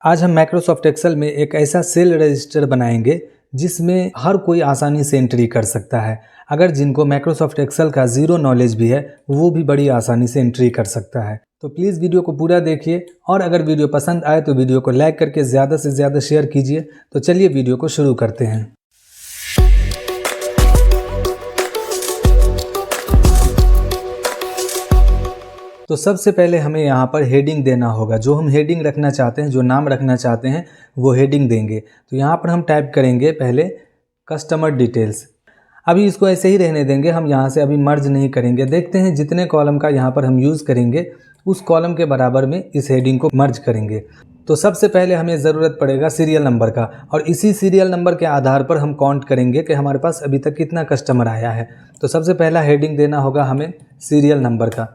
आज हम Microsoft Excel में एक ऐसा सेल रजिस्टर बनाएंगे जिसमें हर कोई आसानी से एंट्री कर सकता है। अगर जिनको माइक्रोसॉफ्ट एक्सेल का ज़ीरो नॉलेज भी है वो भी बड़ी आसानी से एंट्री कर सकता है। तो प्लीज़ वीडियो को पूरा देखिए और अगर वीडियो पसंद आए तो वीडियो को लाइक करके ज़्यादा से ज़्यादा शेयर कीजिए। तो चलिए वीडियो को शुरू करते हैं। तो सबसे पहले हमें यहाँ पर हेडिंग देना होगा। जो हम हेडिंग रखना चाहते हैं, जो नाम रखना चाहते हैं वो हेडिंग देंगे। तो यहाँ पर हम टाइप करेंगे पहले कस्टमर डिटेल्स। अभी इसको ऐसे ही रहने देंगे, हम यहाँ से अभी मर्ज नहीं करेंगे। देखते हैं जितने कॉलम का यहाँ पर हम यूज़ करेंगे उस कॉलम के बराबर में इस हेडिंग को मर्ज करेंगे। तो सबसे पहले हमें ज़रूरत पड़ेगा सीरियल नंबर का, और इसी सीरियल नंबर के आधार पर हम काउंट करेंगे कि हमारे पास अभी तक कितना कस्टमर आया है। तो सबसे पहला हेडिंग देना होगा हमें सीरियल नंबर का।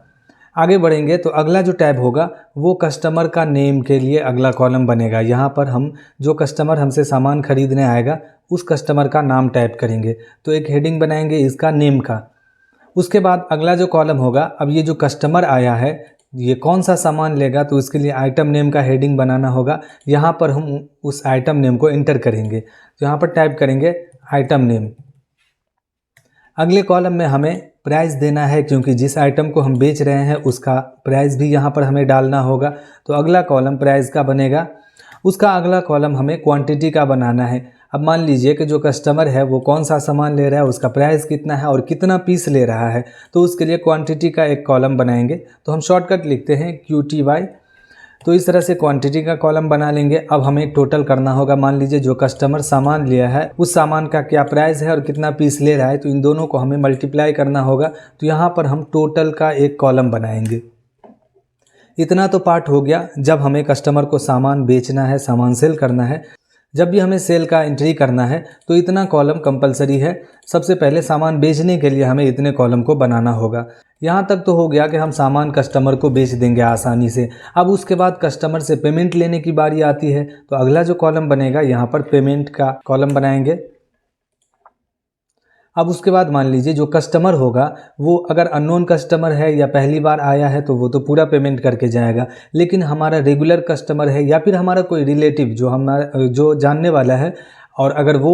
आगे बढ़ेंगे तो अगला जो टैब होगा वो कस्टमर का नेम के लिए अगला कॉलम बनेगा। यहाँ पर हम जो कस्टमर हमसे सामान खरीदने आएगा उस कस्टमर का नाम टाइप करेंगे। तो एक हेडिंग बनाएंगे इसका नेम का। उसके बाद अगला जो कॉलम होगा, अब ये जो कस्टमर आया है ये कौन सा सामान लेगा तो इसके लिए आइटम नेम का हेडिंग बनाना होगा। यहाँ पर हम उस आइटम नेम को एंटर करेंगे। तो यहाँ पर टाइप करेंगे आइटम नेम। अगले कॉलम में हमें प्राइस देना है, क्योंकि जिस आइटम को हम बेच रहे हैं उसका प्राइस भी यहाँ पर हमें डालना होगा। तो अगला कॉलम प्राइस का बनेगा। उसका अगला कॉलम हमें क्वांटिटी का बनाना है। अब मान लीजिए कि जो कस्टमर है वो कौन सा सामान ले रहा है, उसका प्राइस कितना है और कितना पीस ले रहा है। तो उसके लिए क्वांटिटी का एक कॉलम बनाएंगे। तो हम शॉर्टकट लिखते हैं QTY। तो इस तरह से क्वांटिटी का कॉलम बना लेंगे। अब हमें टोटल करना होगा। मान लीजिए जो कस्टमर सामान लिया है उस सामान का क्या प्राइस है और कितना पीस ले रहा है, तो इन दोनों को हमें मल्टीप्लाई करना होगा। तो यहाँ पर हम टोटल का एक कॉलम बनाएंगे। इतना तो पार्ट हो गया जब हमें कस्टमर को सामान बेचना है, सामान सेल करना है। जब भी हमें सेल का एंट्री करना है तो इतना कॉलम कंपलसरी है। सबसे पहले सामान बेचने के लिए हमें इतने कॉलम को बनाना होगा। यहाँ तक तो हो गया कि हम सामान कस्टमर को बेच देंगे आसानी से। अब उसके बाद कस्टमर से पेमेंट लेने की बारी आती है। तो अगला जो कॉलम बनेगा यहाँ पर पेमेंट का कॉलम बनाएंगे। अब उसके बाद मान लीजिए जो कस्टमर होगा वो अगर अननोन कस्टमर है या पहली बार आया है तो वो तो पूरा पेमेंट करके जाएगा। लेकिन हमारा रेगुलर कस्टमर है या फिर हमारा कोई रिलेटिव जो जानने वाला है, और अगर वो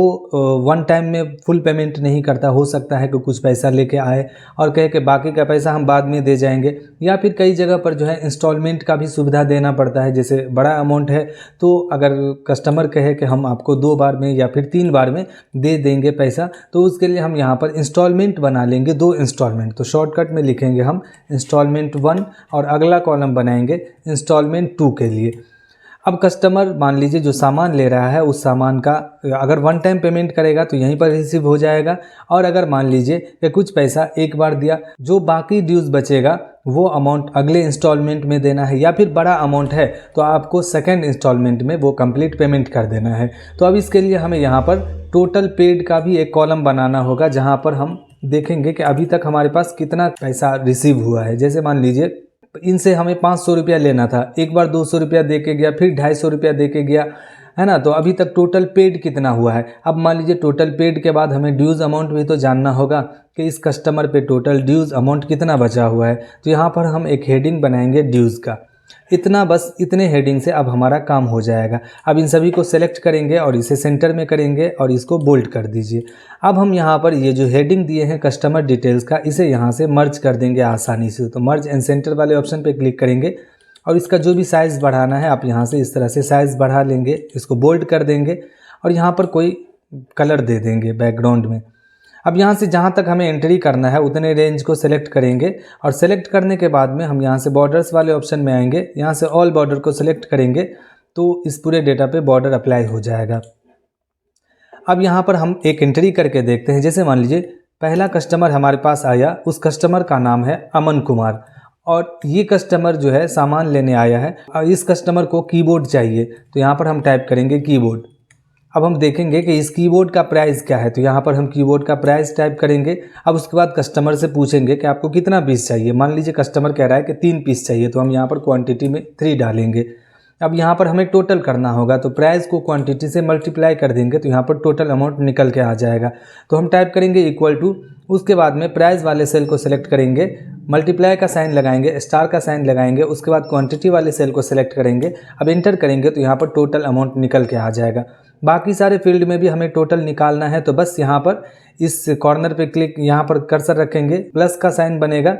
वन टाइम में फुल पेमेंट नहीं करता, हो सकता है कि कुछ पैसा लेके आए और कहे कि बाकी का पैसा हम बाद में दे जाएंगे। या फिर कई जगह पर जो है इंस्टॉलमेंट का भी सुविधा देना पड़ता है। जैसे बड़ा अमाउंट है तो अगर कस्टमर कहे कि हम आपको 2 बार में या फिर 3 बार में दे देंगे पैसा, तो उसके लिए हम यहाँ पर इंस्टॉलमेंट बना लेंगे, 2 इंस्टॉलमेंट। तो शॉर्टकट में लिखेंगे हम इंस्टॉलमेंट 1 और अगला कॉलम बनाएंगे इंस्टॉलमेंट 2 के लिए। अब कस्टमर मान लीजिए जो सामान ले रहा है उस सामान का अगर वन टाइम पेमेंट करेगा तो यहीं पर रिसीव हो जाएगा। और अगर मान लीजिए कि कुछ पैसा एक बार दिया, जो बाकी ड्यूज़ बचेगा वो अमाउंट अगले इंस्टॉलमेंट में देना है, या फिर बड़ा अमाउंट है तो आपको सेकंड इंस्टॉलमेंट में वो कंप्लीट पेमेंट कर देना है। तो अब इसके लिए हमें यहाँ पर टोटल पेड का भी एक कॉलम बनाना होगा, जहाँ पर हम देखेंगे कि अभी तक हमारे पास कितना पैसा रिसीव हुआ है। जैसे मान लीजिए इनसे हमें 500 रुपया लेना था, एक बार 200 रुपया दे के गया, फिर 250 रुपया दे के गया, है ना। तो अभी तक टोटल पेड कितना हुआ है। अब मान लीजिए टोटल पेड के बाद हमें ड्यूज़ अमाउंट भी तो जानना होगा कि इस कस्टमर पे टोटल ड्यूज़ अमाउंट कितना बचा हुआ है। तो यहाँ पर हम एक हेडिंग बनाएंगे ड्यूज़ का। इतना, बस इतने हेडिंग से अब हमारा काम हो जाएगा। अब इन सभी को सेलेक्ट करेंगे और इसे सेंटर में करेंगे और इसको बोल्ड कर दीजिए। अब हम यहाँ पर ये जो हेडिंग दिए हैं कस्टमर डिटेल्स का, इसे यहाँ से मर्ज कर देंगे आसानी से। तो मर्ज एंड सेंटर वाले ऑप्शन पे क्लिक करेंगे और इसका जो भी साइज़ बढ़ाना है आप यहाँ से इस तरह से साइज़ बढ़ा लेंगे, इसको बोल्ड कर देंगे और यहाँ पर कोई कलर दे देंगे बैकग्राउंड में। अब यहाँ से जहाँ तक हमें एंट्री करना है उतने रेंज को सेलेक्ट करेंगे और सेलेक्ट करने के बाद में हम यहाँ से बॉर्डर्स वाले ऑप्शन में आएंगे। यहाँ से ऑल बॉर्डर को सेलेक्ट करेंगे तो इस पूरे डेटा पे बॉर्डर अप्लाई हो जाएगा। अब यहाँ पर हम एक एंट्री करके देखते हैं। जैसे मान लीजिए पहला कस्टमर हमारे पास आया, उस कस्टमर का नाम है अमन कुमार और ये कस्टमर जो है सामान लेने आया है और इस कस्टमर को कीबोर्ड चाहिए। तो यहाँ पर हम टाइप करेंगे कीबोर्ड। अब हम देखेंगे कि इस कीबोर्ड का प्राइस क्या है। तो यहाँ पर हम कीबोर्ड का प्राइस टाइप करेंगे। अब उसके बाद कस्टमर से पूछेंगे कि आपको कितना पीस चाहिए। मान लीजिए कस्टमर कह रहा है कि 3 पीस चाहिए, तो हम यहाँ पर क्वांटिटी में 3 डालेंगे। अब यहाँ पर हमें टोटल करना होगा, तो प्राइस को क्वांटिटी से मल्टीप्लाई कर देंगे तो यहाँ पर टोटल अमाउंट निकल के आ जाएगा। तो हम टाइप करेंगे इक्वल टू उसके बाद में प्राइस वाले सेल को सिलेक्ट करेंगे, मल्टीप्लाई का साइन लगाएंगे, स्टार का साइन लगाएंगे, उसके बाद क्वांटिटी वाले सेल को सिलेक्ट करेंगे। अब इंटर करेंगे तो यहाँ पर टोटल अमाउंट निकल के आ जाएगा। बाकी सारे फील्ड में भी हमें टोटल निकालना है, तो बस यहाँ पर इस कॉर्नर पे क्लिक, यहाँ पर कर्सर रखेंगे, प्लस का साइन बनेगा,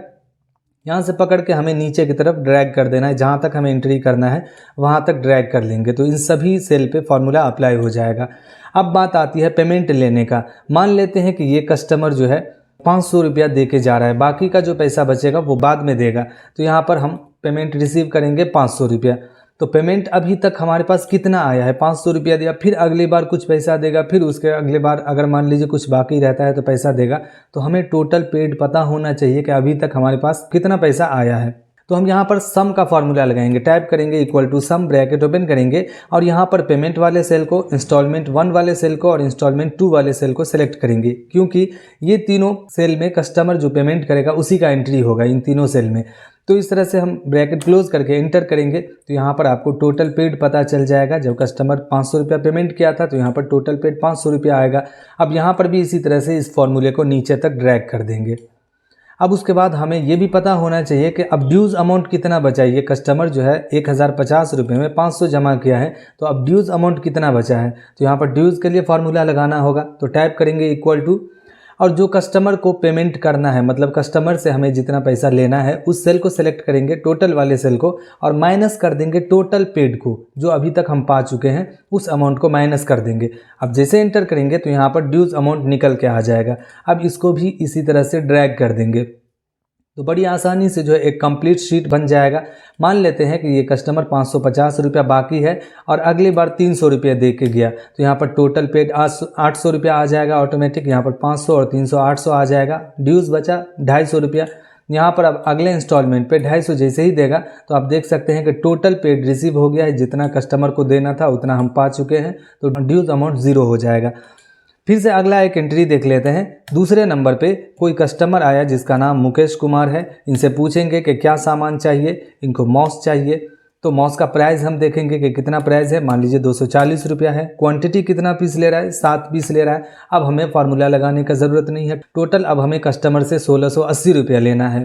यहाँ से पकड़ के हमें नीचे की तरफ ड्रैग कर देना है, जहाँ तक हमें एंट्री करना है वहाँ तक ड्रैग कर लेंगे, तो इन सभी सेल पे फॉर्मूला अप्लाई हो जाएगा। अब बात आती है पेमेंट लेने का। मान लेते हैं कि ये कस्टमर जो है 500 रुपया दे के जा रहा है, बाकी का जो पैसा बचेगा वो बाद में देगा, तो यहाँ पर हम पेमेंट रिसीव करेंगे 500 रुपया। तो पेमेंट अभी तक हमारे पास कितना आया है, 500 रुपया दिया, फिर अगली बार कुछ पैसा देगा, फिर उसके अगले बार अगर मान लीजिए कुछ बाकी रहता है तो पैसा देगा। तो हमें टोटल पेड पता होना चाहिए कि अभी तक हमारे पास कितना पैसा आया है। तो हम यहाँ पर सम का फॉर्मूला लगाएंगे, टाइप करेंगे equal to sum, bracket open करेंगे और यहाँ पर पेमेंट वाले सेल को, इंस्टॉलमेंट 1 वाले सेल को और इंस्टॉलमेंट 2 वाले सेल को सिलेक्ट करेंगे, क्योंकि ये तीनों सेल में कस्टमर जो पेमेंट करेगा उसी का एंट्री होगा इन तीनों सेल में। तो इस तरह से हम ब्रैकेट क्लोज करके इंटर करेंगे तो यहाँ पर आपको टोटल पेड पता चल जाएगा। जब कस्टमर 500 रुपया पेमेंट किया था तो यहाँ पर टोटल पेड 500 रुपया आएगा। अब यहाँ पर भी इसी तरह से इस फॉर्मूले को नीचे तक ड्रैग कर देंगे। अब उसके बाद हमें ये भी पता होना चाहिए कि अब ड्यूज़ अमाउंट कितना बचा है। ये कस्टमर जो है 1050 रुपये में 500 जमा किया है, तो अब ड्यूज़ अमाउंट कितना बचा है, तो यहाँ पर ड्यूज़ के लिए फार्मूला लगाना होगा। तो टाइप करेंगे इक्वल टू, और जो कस्टमर को पेमेंट करना है, मतलब कस्टमर से हमें जितना पैसा लेना है उस सेल को सिलेक्ट करेंगे, टोटल वाले सेल को, और माइनस कर देंगे टोटल पेड को, जो अभी तक हम पा चुके हैं उस अमाउंट को माइनस कर देंगे। अब जैसे एंटर करेंगे तो यहाँ पर ड्यूज़ अमाउंट निकल के आ जाएगा। अब इसको भी इसी तरह से ड्रैग कर देंगे तो बड़ी आसानी से जो है एक कंप्लीट शीट बन जाएगा। मान लेते हैं कि ये कस्टमर 550 रुपया बाकी है और अगली बार 300 रुपया दे के गया, तो यहाँ पर टोटल पेड 800 रुपया आ जाएगा ऑटोमेटिक। यहाँ पर 500 और 300 800 आ जाएगा। ड्यूज़ बचा 250 रुपया। यहाँ पर अब अगले इंस्टॉलमेंट पे 250 जैसे ही देगा तो आप देख सकते हैं कि टोटल पेड रिसीव हो गया है, जितना कस्टमर को देना था उतना हम पा चुके हैं, तो ड्यूज़ अमाउंट 0 हो जाएगा। फिर से अगला एक एंट्री देख लेते हैं। दूसरे नंबर पे कोई कस्टमर आया जिसका नाम मुकेश कुमार है। इनसे पूछेंगे कि क्या सामान चाहिए, इनको माउस चाहिए, तो माउस का प्राइस हम देखेंगे कि कितना प्राइस है। मान लीजिए 240 रुपया है। क्वांटिटी कितना पीस ले रहा है, 7 पीस ले रहा है। अब हमें फार्मूला लगाने का ज़रूरत नहीं है। टोटल अब हमें कस्टमर से 1680 रुपया लेना है,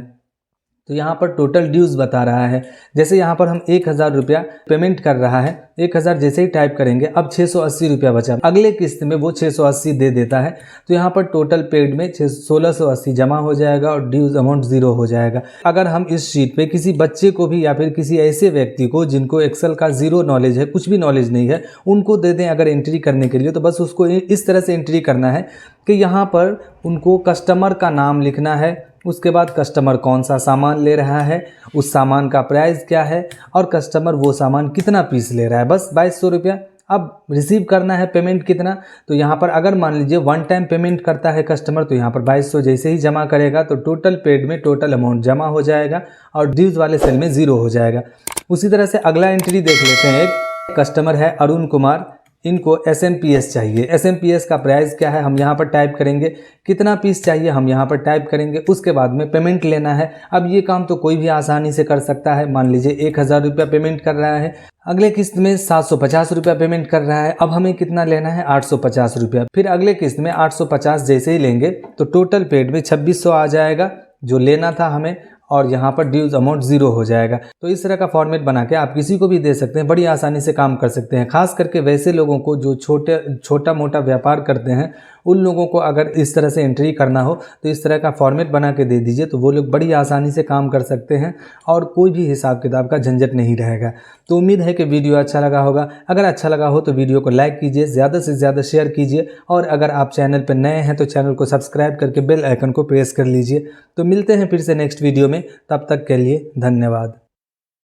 तो यहाँ पर टोटल ड्यूज़ बता रहा है। जैसे यहाँ पर हम 1000 रुपया पेमेंट कर रहा है, 1000 जैसे ही टाइप करेंगे अब 680 रुपया बचा, अगले किस्त में वो 680 दे देता है, तो यहाँ पर टोटल पेड में 1680 जमा हो जाएगा और ड्यूज़ अमाउंट 0 हो जाएगा। अगर हम इस शीट पे किसी बच्चे को भी या फिर किसी ऐसे व्यक्ति को जिनको एक्सेल का 0 नॉलेज है, कुछ भी नॉलेज नहीं है, उनको दे दें अगर एंट्री करने के लिए, तो बस उसको इस तरह से एंट्री करना है कि यहाँ पर उनको कस्टमर का नाम लिखना है, उसके बाद कस्टमर कौन सा सामान ले रहा है, उस सामान का प्राइस क्या है और कस्टमर वो सामान कितना पीस ले रहा है, बस 2200 रुपया। अब रिसीव करना है पेमेंट कितना, तो यहाँ पर अगर मान लीजिए 1 टाइम पेमेंट करता है कस्टमर, तो यहाँ पर 2200 जैसे ही जमा करेगा तो टोटल पेड में टोटल अमाउंट जमा हो जाएगा और ड्यूज़ वाले सेल में 0 हो जाएगा। उसी तरह से अगला एंट्री देख लेते हैं। एक कस्टमर है अरुण कुमार, इनको SMPS चाहिए। SMPS का प्राइस क्या है हम यहाँ पर टाइप करेंगे, कितना पीस चाहिए हम यहाँ पर टाइप करेंगे, उसके बाद में पेमेंट लेना है। अब ये काम तो कोई भी आसानी से कर सकता है। मान लीजिए 1000 रुपया पेमेंट कर रहा है, अगले किस्त में 750 रुपया पेमेंट कर रहा है, अब हमें कितना लेना है 850 रुपया। फिर अगले किस्त में 850 जैसे ही लेंगे तो टोटल पेड में 2600 आ जाएगा जो लेना था हमें, और यहाँ पर ड्यूज़ अमाउंट 0 हो जाएगा। तो इस तरह का फॉर्मेट बना के आप किसी को भी दे सकते हैं, बड़ी आसानी से काम कर सकते हैं। खास करके वैसे लोगों को जो छोटा मोटा व्यापार करते हैं, उन लोगों को अगर इस तरह से एंट्री करना हो तो इस तरह का फॉर्मेट बना के दे दीजिए, तो वो लोग बड़ी आसानी से काम कर सकते हैं और कोई भी हिसाब किताब का झंझट नहीं रहेगा। तो उम्मीद है कि वीडियो अच्छा लगा होगा। अगर अच्छा लगा हो तो वीडियो को लाइक कीजिए, ज़्यादा से ज़्यादा शेयर कीजिए, और अगर आप चैनल पर नए हैं तो चैनल को सब्सक्राइब करके बेल आइकन को प्रेस कर लीजिए। तो मिलते हैं फिर से नेक्स्ट वीडियो में, तब तक के लिए धन्यवाद।